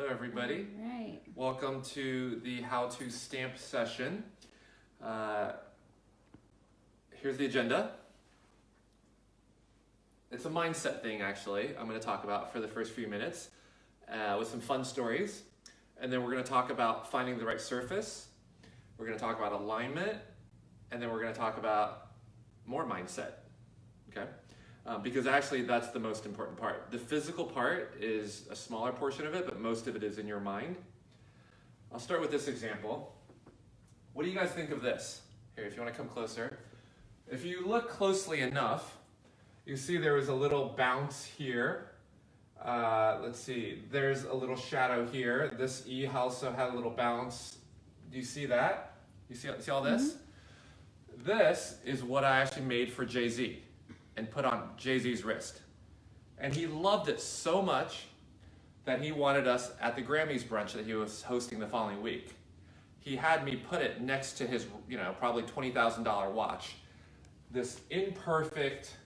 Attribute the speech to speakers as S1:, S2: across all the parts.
S1: everybody.
S2: All right.
S1: Welcome to the How to Stamp session. Here's the agenda. It's a mindset thing, actually, I'm going to talk about for the first few minutes with some fun stories. And then we're going to talk about finding the right surface. We're going to talk about alignment. And then we're going to talk about more mindset. Okay? Because actually that's the most important part. The physical part is a smaller portion of it, but most of it is in your mind. I'll start with this example. What do you guys think of this? Here, if you want to come closer. If you look closely enough, you see there was a little bounce here. Let's see, there's a little shadow here. This E also had a little bounce. Do you see that? You see all this? Mm-hmm. This is what I actually made for Jay-Z and put on Jay-Z's wrist. And he loved it so much that he wanted us at the Grammys brunch that he was hosting the following week. He had me put it next to his, probably $20,000 watch. This imperfect,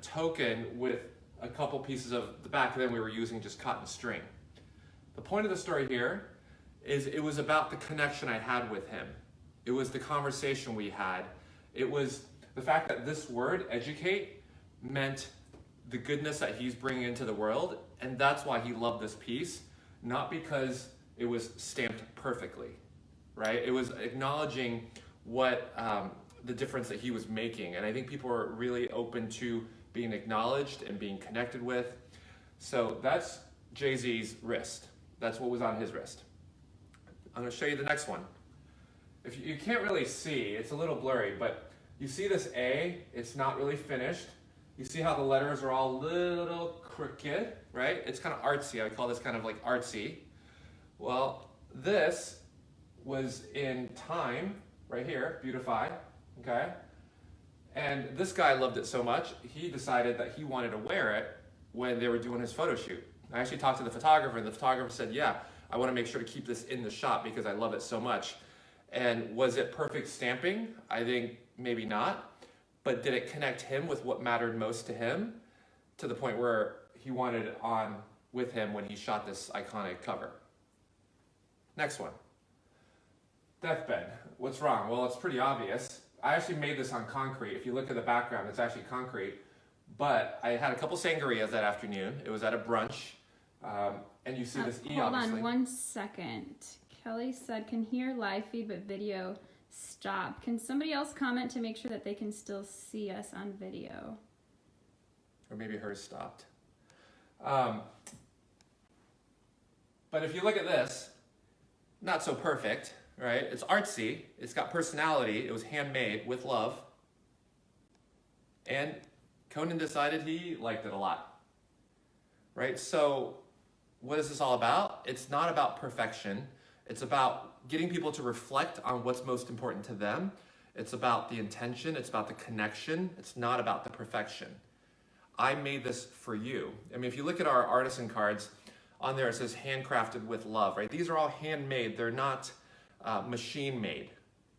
S1: token with a couple pieces of, back then we were using just cotton string. The point of the story here is it was about the connection I had with him. It was the conversation we had. It was the fact that this word, educate, meant the goodness that he's bringing into the world, and that's why he loved this piece, not because it was stamped perfectly, right? It was acknowledging what the difference that he was making, and I think people are really open to being acknowledged and being connected with. So that's Jay-Z's wrist. That's what was on his wrist. I'm going to show you the next one. If you can't really see, it's a little blurry, but you see this A, it's not really finished. You see how the letters are all a little crooked, right? It's kind of artsy. I would call this kind of like artsy. Well, this was in time, right here, beautified, okay? And this guy loved it so much, he decided that he wanted to wear it when they were doing his photo shoot. I actually talked to the photographer, and the photographer said, yeah, I want to make sure to keep this in the shot because I love it so much. And was it perfect stamping? I think maybe not. But did it connect him with what mattered most to him to the point where he wanted it on with him when he shot this iconic cover? Next one. Deathbed. What's wrong? Well, it's pretty obvious. I actually made this on concrete. If you look at the background, it's actually concrete. But I had a couple sangrias that afternoon. It was at a brunch. And you see this E,
S2: hold
S1: obviously.
S2: on 1 second. Kelly said, can hear live feed, but video stop. Can somebody else comment to make sure that they can still see us on video?
S1: Or maybe hers stopped. But if you look at this, not so perfect, right? It's artsy, it's got personality, it was handmade with love. And Conan decided he liked it a lot, right? So what is this all about? It's not about perfection. It's about getting people to reflect on what's most important to them. It's about the intention, it's about the connection. It's not about the perfection. I made this for you. I mean, if you look at our artisan cards, on there it says handcrafted with love, right? These are all handmade, they're not machine made.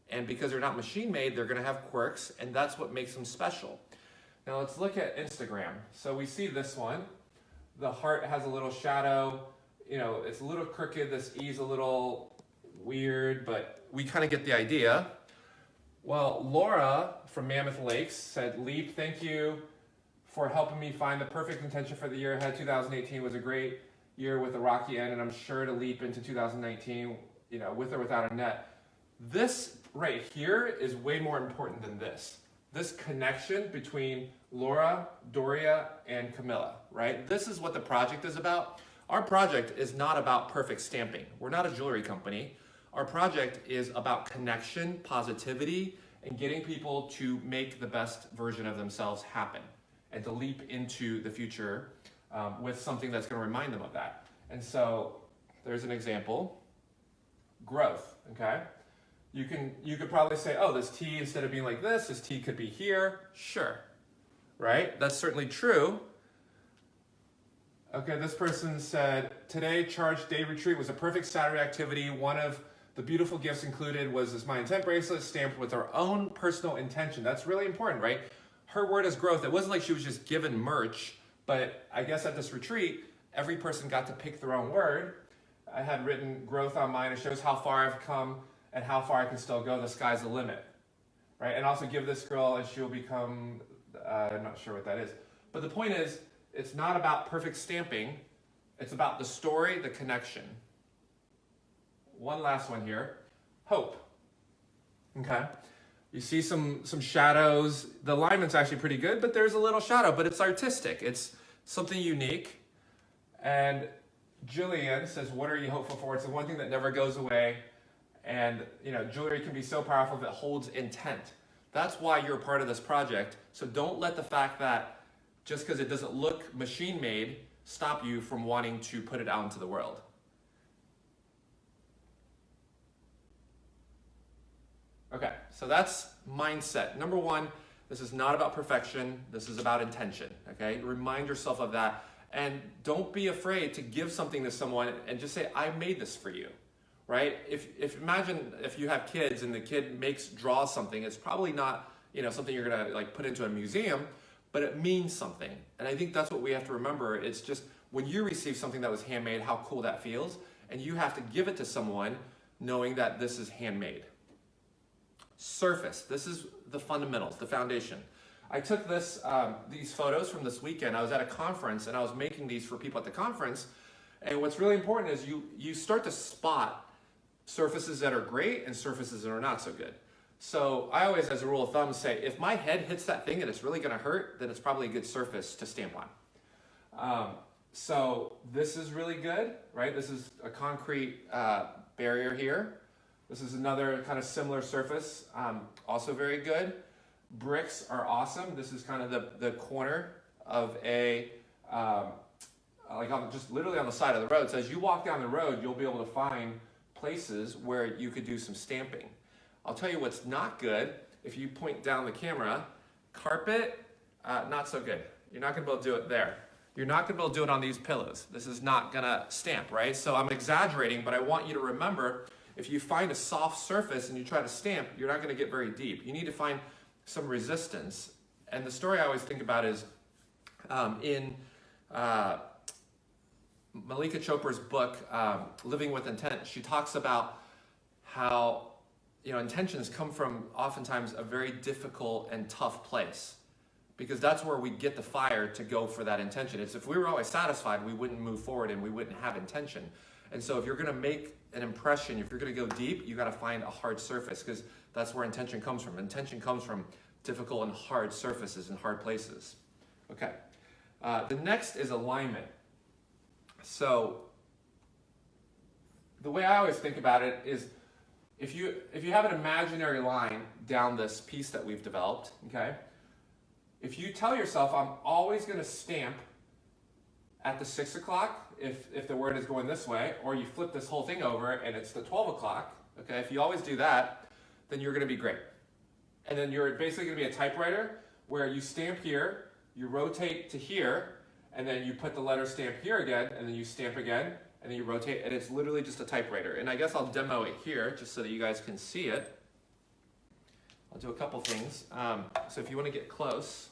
S1: And because they're not machine made, they're gonna have quirks, and that's what makes them special. Now let's look at Instagram. So we see this one. The heart has a little shadow. It's a little crooked. This E's a little weird, but we kind of get the idea. Well, Laura from Mammoth Lakes said, Leap, thank you for helping me find the perfect intention for the year ahead. 2018 was a great year with a rocky end, and I'm sure to leap into 2019, with or without a net. This right here is way more important than this. This connection between Laura, Doria, and Camilla, right? This is what the project is about. Our project is not about perfect stamping. We're not a jewelry company. Our project is about connection, positivity, and getting people to make the best version of themselves happen and to leap into the future with something that's going to remind them of that. And so there's an example. Growth, okay? You could probably say, oh, this T, instead of being like this T could be here. Sure, right? That's certainly true. Okay, this person said, today, Charge Day Retreat was a perfect Saturday activity. One of the beautiful gifts included was this MyIntent bracelet stamped with our own personal intention. That's really important, right? Her word is growth. It wasn't like she was just given merch, but I guess at this retreat, every person got to pick their own word. I had written growth on mine. It shows how far I've come and how far I can still go. The sky's the limit, right? And also give this girl and she'll become, I'm not sure what that is. But the point is, it's not about perfect stamping. It's about the story, the connection. One last one here, hope. Okay, you see some shadows. The alignment's actually pretty good, but there's a little shadow, but it's artistic. It's something unique. And Jillian says, what are you hopeful for? It's the one thing that never goes away. And jewelry can be so powerful if it holds intent. That's why you're a part of this project. So don't let the fact that just because it doesn't look machine made stop you from wanting to put it out into the world. Okay, so that's mindset. Number one, this is not about perfection. This is about intention, okay? Remind yourself of that. And don't be afraid to give something to someone and just say, I made this for you, right? Imagine if you have kids and the kid draws something, it's probably not, something you're gonna like put into a museum, but it means something. And I think that's what we have to remember. It's just when you receive something that was handmade, how cool that feels. And you have to give it to someone knowing that this is handmade. Surface, this is the fundamentals, the foundation. I took these photos from this weekend. I was at a conference and I was making these for people at the conference. And what's really important is you start to spot surfaces that are great and surfaces that are not so good. So I always, as a rule of thumb, say, if my head hits that thing and it's really gonna hurt, then it's probably a good surface to stamp on. So this is really good, right? This is a concrete barrier here. This is another kind of similar surface, also very good. Bricks are awesome. This is kind of the corner of just literally on the side of the road. So as you walk down the road, you'll be able to find places where you could do some stamping. I'll tell you what's not good. If you point down the camera, carpet, not so good. You're not gonna be able to do it there. You're not gonna be able to do it on these pillows. This is not gonna stamp, right? So I'm exaggerating, but I want you to remember, if you find a soft surface and you try to stamp, you're not gonna get very deep. You need to find some resistance. And the story I always think about is in Malika Chopra's book, Living with Intent, she talks about how intentions come from oftentimes a very difficult and tough place, because that's where we get the fire to go for that intention. It's if we were always satisfied, we wouldn't move forward and we wouldn't have intention. And so if you're gonna make an impression, if you're gonna go deep, you gotta find a hard surface, because that's where intention comes from. Intention comes from difficult and hard surfaces and hard places. Okay, the next is alignment. So the way I always think about it is, if you have an imaginary line down this piece that we've developed, okay, if you tell yourself, I'm always gonna stamp at the 6 o'clock, if the word is going this way, or you flip this whole thing over and it's the 12 o'clock, okay, if you always do that, then you're gonna be great. And then you're basically gonna be a typewriter where you stamp here, you rotate to here, and then you put the letter stamp here again, and then you stamp again, and then you rotate, and it's literally just a typewriter. And I guess I'll demo it here just so that you guys can see it. I'll do a couple things. So if you wanna get close,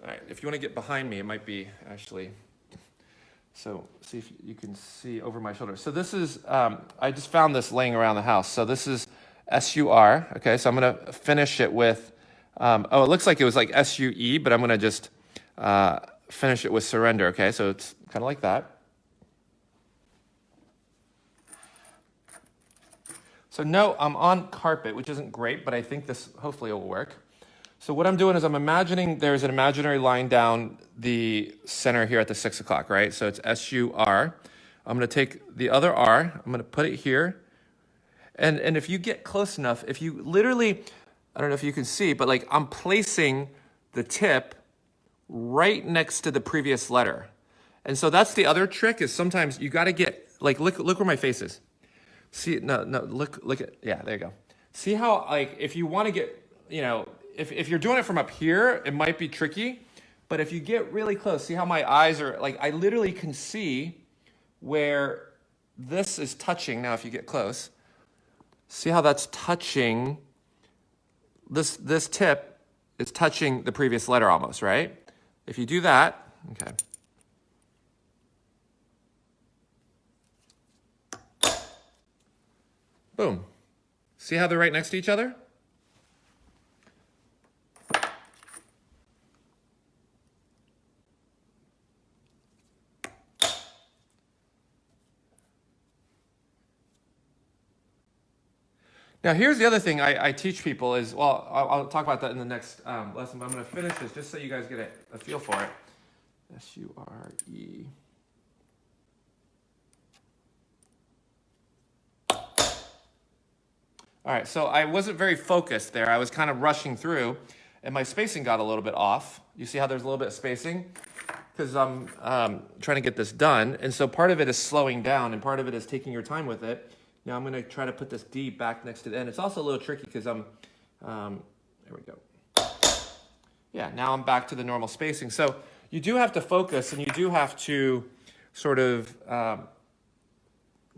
S1: all right, if you want to get behind me, it might be actually, so see if you can see over my shoulder. So this is, I just found this laying around the house. So this is SUR, okay, so I'm going to finish it with, it looks like it was like SUE, but I'm going to just finish it with surrender, okay, so it's kind of like that. So no, I'm on carpet, which isn't great, but I think this hopefully will work. So what I'm doing is I'm imagining there's an imaginary line down the center here at the 6 o'clock, right? So it's SUR. I'm gonna take the other R, I'm gonna put it here. And if you get close enough, if you literally, I don't know if you can see, but like I'm placing the tip right next to the previous letter. And so that's the other trick, is sometimes you gotta get, like look where my face is. See, no, look at, yeah, there you go. See how, like, if you wanna get, if you're doing it from up here, it might be tricky, but if you get really close, see how my eyes are, like, I literally can see where this is touching. Now, if you get close, see how that's touching, this tip is touching the previous letter almost, right? If you do that, okay. Boom. See how they're right next to each other? Now here's the other thing I teach people is, well, I'll talk about that in the next lesson, but I'm going to finish this just so you guys get a feel for it. S-U-R-E. All right, so I wasn't very focused there. I was kind of rushing through, and my spacing got a little bit off. You see how there's a little bit of spacing? Because I'm trying to get this done, and so part of it is slowing down, and part of it is taking your time with it. Now I'm going to try to put this D back next to the end. It's also a little tricky because there we go. Yeah, now I'm back to the normal spacing. So you do have to focus, and you do have to sort of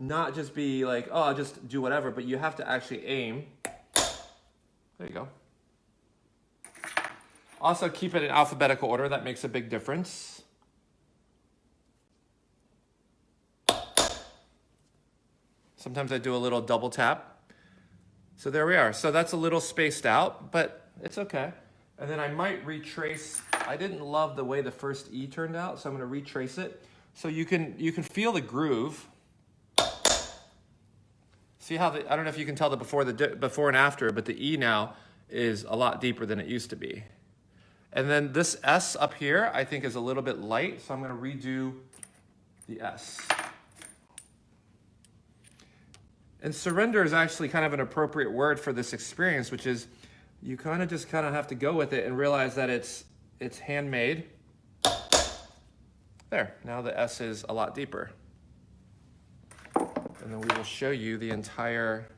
S1: not just be like, oh, I'll just do whatever, but you have to actually aim. There you go. Also keep it in alphabetical order. That makes a big difference. Sometimes I do a little double tap. So there we are. So that's a little spaced out, but it's okay. And then I might retrace. I didn't love the way the first E turned out, so I'm going to retrace it. So you can feel the groove. See how I don't know if you can tell the before and after, but the E now is a lot deeper than it used to be. And then this S up here, I think is a little bit light, so I'm going to redo the S. And surrender is actually kind of an appropriate word for this experience, which is you kind of have to go with it and realize that it's handmade. There, now the S is a lot deeper. And then we will show you the entire,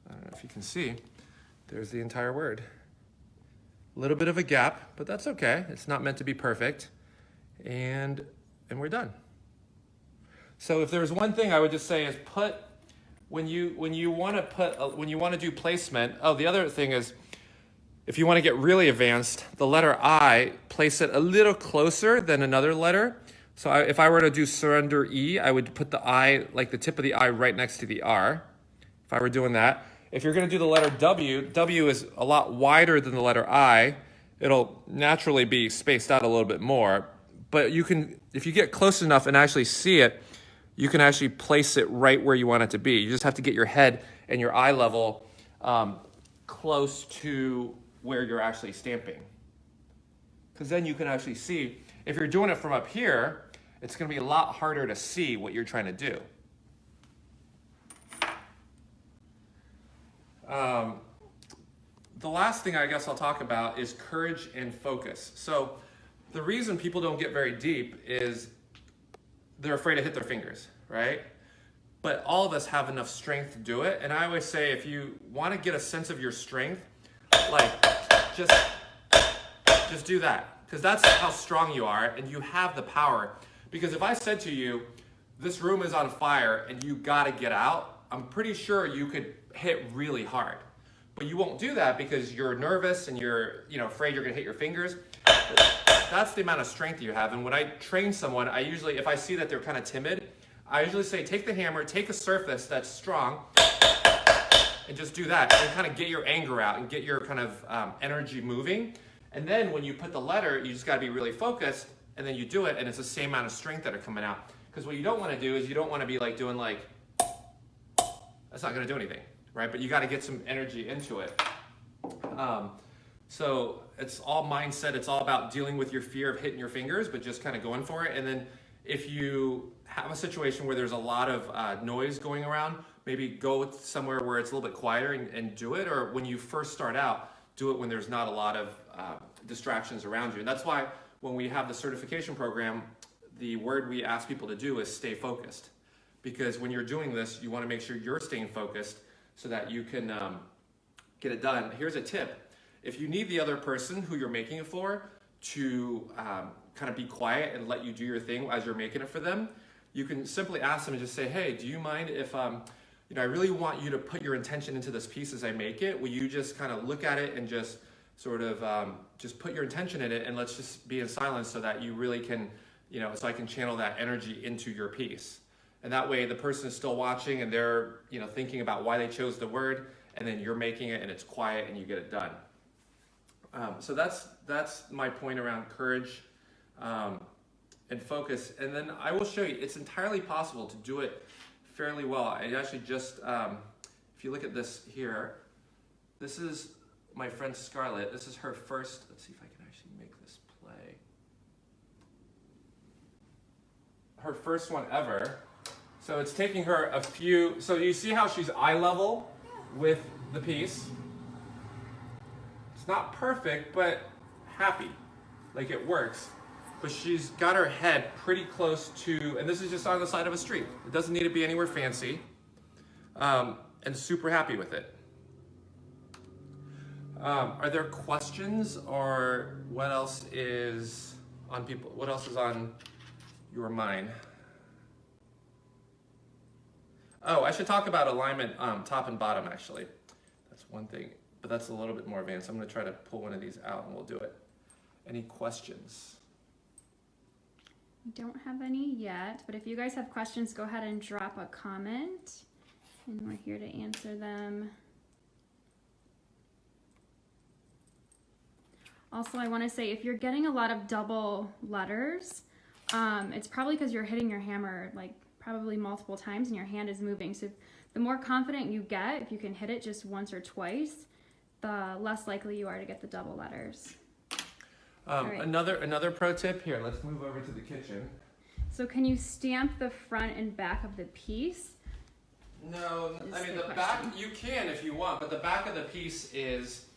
S1: I don't know if you can see, there's the entire word. A little bit of a gap, but that's okay. It's not meant to be perfect. And we're done. So if there's one thing I would just say is when you want to do placement, the other thing is if you want to get really advanced, the letter I, place it a little closer than another letter. So if I were to do surrender E, I would put the I, like the tip of the I right next to the R, if I were doing that. If you're going to do the letter W, W is a lot wider than the letter I. It'll naturally be spaced out a little bit more. But you can, if you get close enough and actually see it, you can actually place it right where you want it to be. You just have to get your head and your eye level close to where you're actually stamping. Because then you can actually see. If you're doing it from up here, it's going to be a lot harder to see what you're trying to do. The last thing I guess I'll talk about is courage and focus. So the reason people don't get very deep is they're afraid to hit their fingers, right? But all of us have enough strength to do it. And I always say, if you want to get a sense of your strength, like just do that. Because that's how strong you are, and you have the power. Because if I said to you, this room is on fire and you gotta get out, I'm pretty sure you could hit really hard. But you won't do that because you're nervous and you're afraid you're gonna hit your fingers. That's the amount of strength you have. And when I train someone, I usually, if I see that they're kind of timid, I usually say, take the hammer, take a surface that's strong, and just do that, and kind of get your anger out and get your kind of energy moving. And then when you put the letter, you just got to be really focused, and then you do it, and it's the same amount of strength that are coming out. Because what you don't want to do is you don't want to be like doing like, that's not going to do anything, right? But you got to get some energy into it. So it's all mindset. It's all about dealing with your fear of hitting your fingers, but just kind of going for it. And then if you have a situation where there's a lot of noise going around, maybe go somewhere where it's a little bit quieter and do it. Or when you first start out, do it when there's not a lot of distractions around you. And that's why when we have the certification program, the word we ask people to do is stay focused. Because when you're doing this, you want to make sure you're staying focused so that you can get it done. Here's a tip. If you need the other person who you're making it for to kind of be quiet and let you do your thing as you're making it for them, you can simply ask them and just say, hey, do you mind if I really want you to put your intention into this piece as I make it. Will you just kind of look at it and just sort of just put your intention in it, and let's just be in silence so that you really can, so I can channel that energy into your piece. And that way the person is still watching and they're, thinking about why they chose the word, and then you're making it and it's quiet and you get it done. So that's my point around courage and focus. And then I will show you, it's entirely possible to do it fairly well. I actually just, if you look at this here, this is my friend Scarlett. This is her first, let's see if I can actually make this play. Her first one ever. So it's taking her a few, so you see how she's eye level with the piece? It's not perfect, but happy, like it works. But she's got her head pretty close to, and this is just on the side of a street. It doesn't need to be anywhere fancy, and super happy with it. Are there questions, or what else is on your mind? Oh, I should talk about alignment, top and bottom, actually. That's one thing, but that's a little bit more advanced. I'm going to try to pull one of these out and we'll do it. Any questions?
S2: We don't have any yet, but if you guys have questions, go ahead and drop a comment, and we're here to answer them. Also, I want to say, if you're getting a lot of double letters, it's probably because you're hitting your hammer like probably multiple times and your hand is moving. So the more confident you get, if you can hit it just once or twice, the less likely you are to get the double letters. Right.
S1: Another pro tip here. Let's move over to the kitchen.
S2: So can you stamp the front and back of the piece?
S1: No, I mean the back you can if you want, but the back of the piece is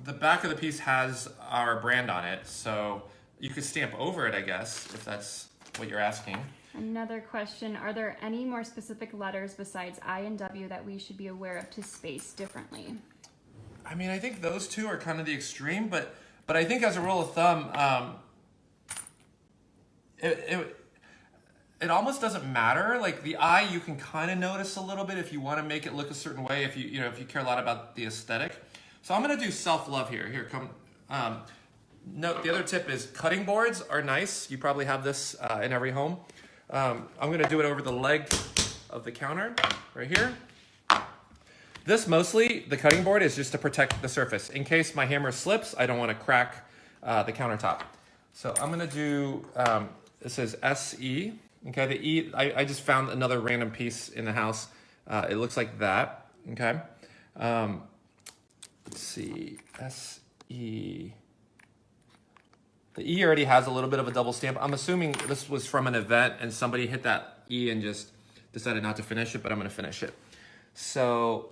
S1: the back of the piece has our brand on it, so you could stamp over it, I guess, if that's what you're asking.
S2: Another question, are there any more specific letters besides I and W that we should be aware of to space differently?
S1: I mean, I think those two are kind of the extreme, but I think as a rule of thumb, it almost doesn't matter. Like the I, you can kind of notice a little bit if you want to make it look a certain way, if you care a lot about the aesthetic. So I'm going to do self-love here. Here, come. Note, the other tip is cutting boards are nice. You probably have this in every home. I'm going to do it over the leg of the counter right here. This mostly, the cutting board is just to protect the surface. In case my hammer slips, I don't want to crack the countertop. So I'm going to do, this is SE. Okay, the E, I just found another random piece in the house. It looks like that. Okay. Let's see, SE. The E already has a little bit of a double stamp. I'm assuming this was from an event and somebody hit that E and just decided not to finish it, but I'm going to finish it. So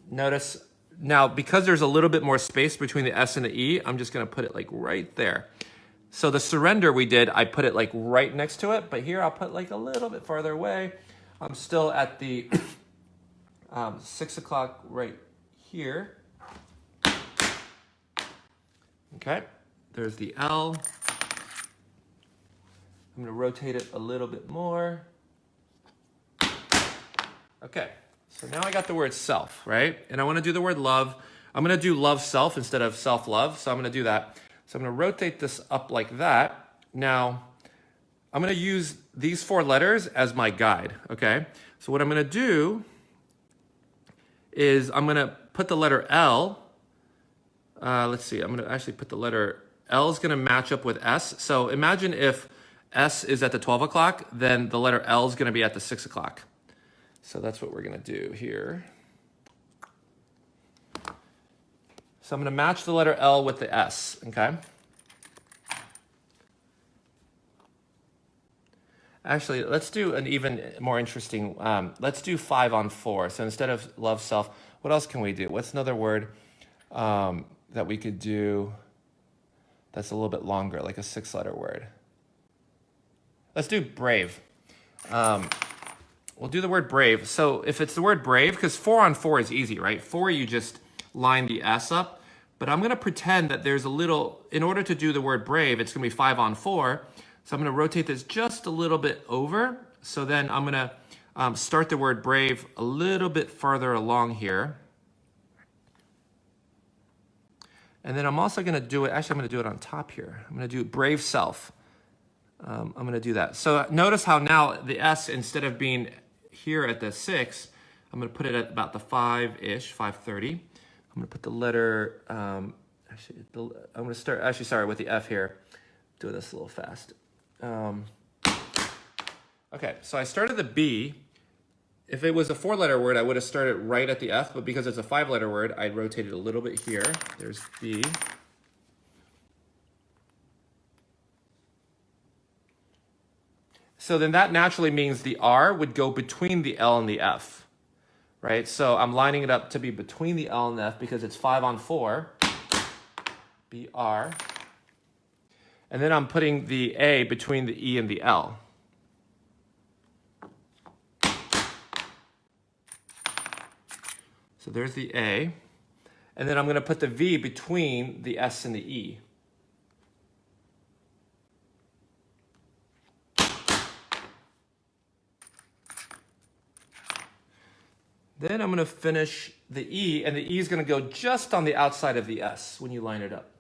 S1: notice now, because there's a little bit more space between the S and the E, I'm just going to put it like right there. So the surrender we did, I put it like right next to it, but here I'll put like a little bit farther away. I'm still at the 6 o'clock right here. Okay, there's the L. I'm going to rotate it a little bit more. Okay, so now I got the word self, right? And I want to do the word love. I'm going to do love self instead of self-love, so I'm going to do that. So I'm going to rotate this up like that. Now, I'm going to use these 4 letters as my guide, okay? So what I'm going to do is I'm going to put the letter L. Let's see, I'm going to actually put the letter L is going to match up with S. So imagine if S is at the 12 o'clock, then the letter L is going to be at the 6 o'clock. So that's what we're going to do here. So I'm going to match the letter L with the S, okay? Actually, let's do an even more interesting, let's do 5 on 4. So instead of love self, what else can we do? What's another word that we could do that's a little bit longer, like a 6-letter word? Let's do brave. We'll do the word brave. So if it's the word brave, because 4 on 4 is easy, right? 4, you just line the S up. But I'm going to pretend that there's a little, in order to do the word brave, it's going to be 5 on 4. So I'm going to rotate this just a little bit over. So then I'm going to start the word brave a little bit farther along here. And then I'm also gonna do it, actually I'm gonna do it on top here. I'm gonna do brave self. I'm gonna do that. So notice how now the S, instead of being here at the 6, I'm gonna put it at about the 5-ish, 5:30. I'm gonna put the letter, I'm gonna start, actually sorry, with the F here. Do this a little fast. Okay, so I started the B. If it was a 4-letter word, I would have started right at the F, but because it's a 5-letter word, I rotated a little bit here. There's B. So then that naturally means the R would go between the L and the F, right? So I'm lining it up to be between the L and the F because it's 5 on 4, BR. And then I'm putting the A between the E and the L. So there's the A. And then I'm going to put the V between the S and the E. Then I'm going to finish the E, and the E is going to go just on the outside of the S when you line it up.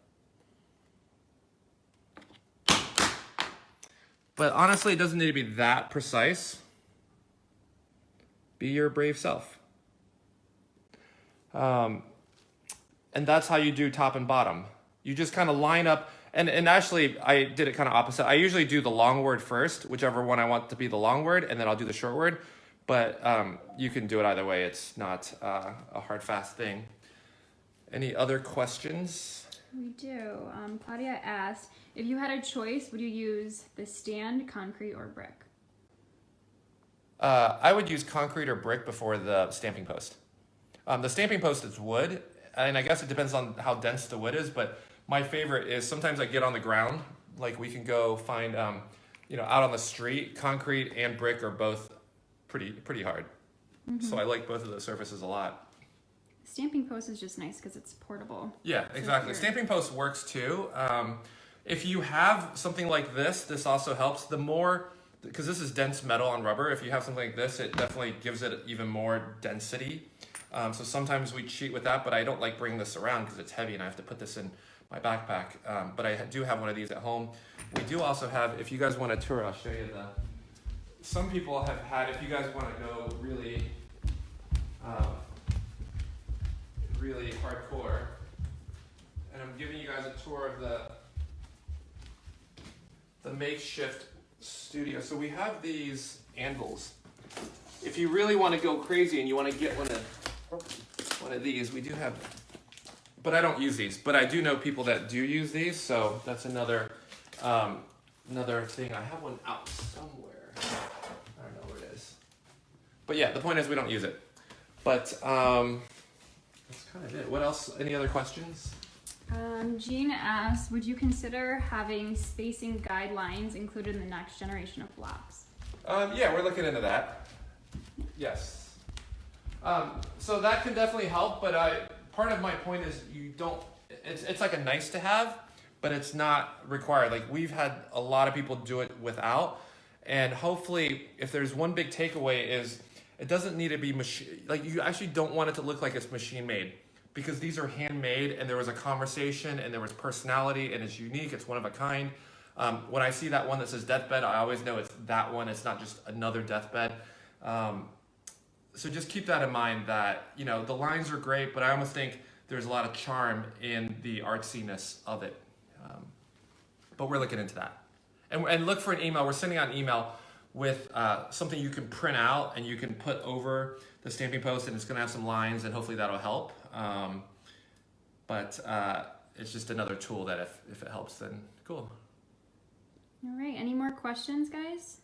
S1: But honestly, it doesn't need to be that precise. Be your brave self. And that's how you do top and bottom. You just kind of line up, and actually I did it kind of opposite. I usually do the long word first, whichever one I want to be the long word, and then I'll do the short word. But you can do it either way. It's not a hard, fast thing. Any other questions?
S2: We do. Claudia asked, if you had a choice, would you use the stand, concrete, or brick?
S1: I would use concrete or brick before the stamping post. The stamping post is wood, and I guess it depends on how dense the wood is, but my favorite is sometimes I get on the ground, like we can go find, out on the street, concrete and brick are both pretty hard. Mm-hmm. So I like both of those surfaces a lot.
S2: Stamping post is just nice because it's portable.
S1: Yeah, exactly. Stamping post works too. If you have something like this also helps. The more, because this is dense metal on rubber, if you have something like this, it definitely gives it even more density. So sometimes we cheat with that, but I don't like bringing this around because it's heavy and I have to put this in my backpack. But I do have one of these at home. We do also have, if you guys want a tour, I'll show you some people have had, if you guys want to go really, really hardcore, and I'm giving you guys a tour of the makeshift studio. So we have these anvils. If you really want to go crazy and you want to get one of these, we do have, but I don't use these, but I do know people that do use these, so that's another thing. I have one out somewhere. I don't know where it is. But yeah, the point is we don't use it. But that's kind of it. What else? Any other questions?
S2: Jean asked, would you consider having spacing guidelines included in the next generation of blocks?
S1: Yeah, we're looking into that. Yes. So that can definitely help, but part of my point is it's like a nice to have, but it's not required. Like we've had a lot of people do it without, and hopefully if there's one big takeaway is it doesn't need to be you actually don't want it to look like it's machine made, because these are handmade and there was a conversation and there was personality and it's unique, it's one of a kind. When I see that one that says deathbed, I always know it's that one, it's not just another deathbed. So just keep that in mind that, the lines are great, but I almost think there's a lot of charm in the artsiness of it. But we're looking into that. And look for an email. We're sending out an email with something you can print out and you can put over the stamping post, and it's going to have some lines, and hopefully that'll help. But it's just another tool that if it helps, then cool.
S2: All right. Any more questions, guys?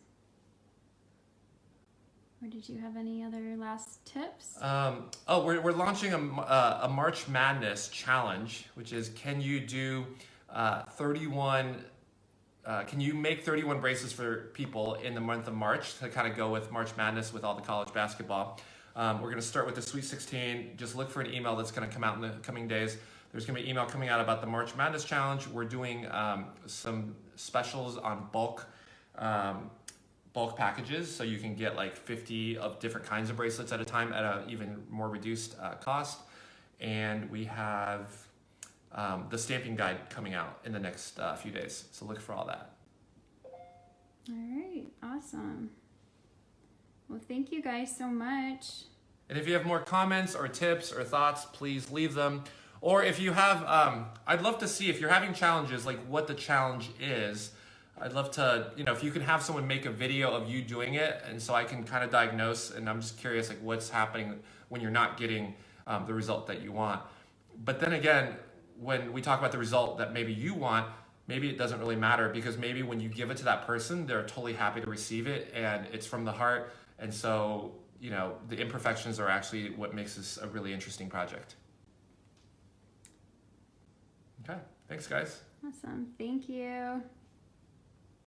S2: Or did you have any other last tips? We're launching
S1: a March Madness challenge, which is can you do 31? Can you make 31 bracelets for people in the month of March to kind of go with March Madness with all the college basketball? We're going to start with the Sweet 16. Just look for an email that's going to come out in the coming days. There's going to be an email coming out about the March Madness Challenge. We're doing some specials on bulk packages, so you can get like 50 of different kinds of bracelets at a time at an even more reduced cost. And we have the stamping guide coming out in the next few days. So look for all that.
S2: All right, awesome. Well, thank you guys so much.
S1: And if you have more comments or tips or thoughts, please leave them. Or if you have, I'd love to see if you're having challenges, like what the challenge is. I'd love to, if you can have someone make a video of you doing it, and so I can kind of diagnose, and I'm just curious, like what's happening when you're not getting the result that you want. But then again, when we talk about the result that maybe you want, maybe it doesn't really matter, because maybe when you give it to that person, they're totally happy to receive it, and it's from the heart. And so, the imperfections are actually what makes this a really interesting project. Okay, thanks guys.
S2: Awesome, thank you.